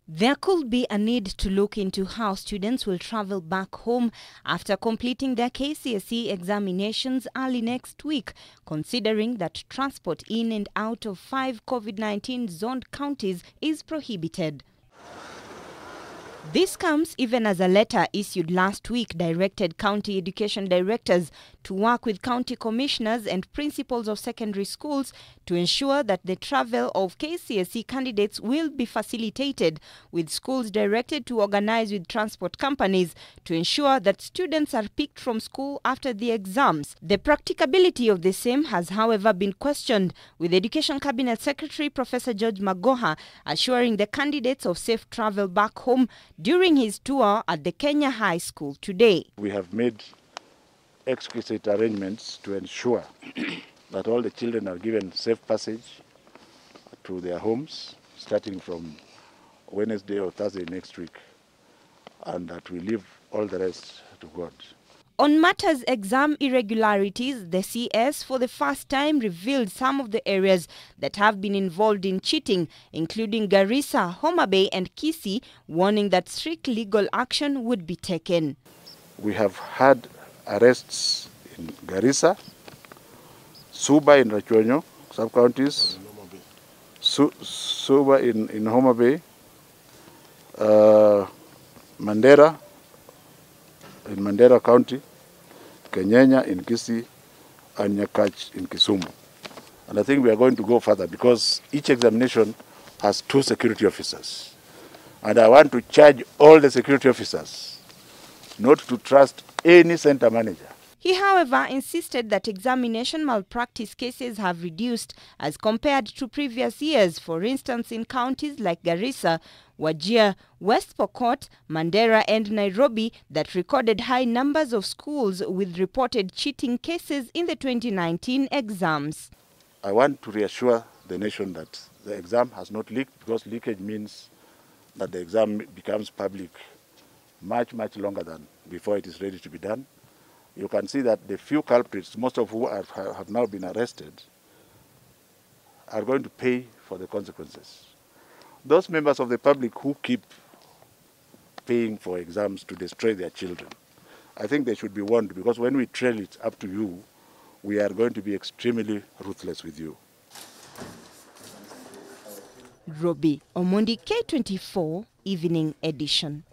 There could be a need to look into how students will travel back home after completing their KCSE examinations early next week, considering that transport in and out of 5 COVID-19 zoned counties is prohibited. This comes even as a letter issued last week directed county education directors to work with county commissioners and principals of secondary schools to ensure that the travel of KCSE candidates will be facilitated, with schools directed to organize with transport companies to ensure that students are picked from school after the exams. The practicability of the same has, however, been questioned, with Education Cabinet Secretary Professor George Magoha assuring the candidates of safe travel back home during his tour at the Kenya High School today. We have made exquisite arrangements to ensure that all the children are given safe passage to their homes starting from Wednesday or Thursday next week, and that we leave all the rest to God. On matters exam irregularities, the CS for the first time revealed some of the areas that have been involved in cheating, including Garissa, Homa Bay and KCSE, warning that strict legal action would be taken. We have had arrests in Garissa, Suba in Rachonyo, sub-counties, Suba in Homa Bay, Mandera in Mandera County, Kenyenya in KCSE, and Nyakach in Kisumu. And I think we are going to go further because each examination has 2 security officers. And I want to charge all the security officers not to trust any center manager. He, however, insisted that examination malpractice cases have reduced as compared to previous years, for instance in counties like Garissa, Wajir, West Pokot, Mandera and Nairobi that recorded high numbers of schools with reported cheating cases in the 2019 exams. I want to reassure the nation that the exam has not leaked, because leakage means that the exam becomes public much longer than before it is ready to be done. You can see that the few culprits, most of whom have now been arrested, are going to pay for the consequences. Those members of the public who keep paying for exams to destroy their children, I think they should be warned, because when we trail it up to you, we are going to be extremely ruthless with you. Robbie Omondi, K24 Evening Edition.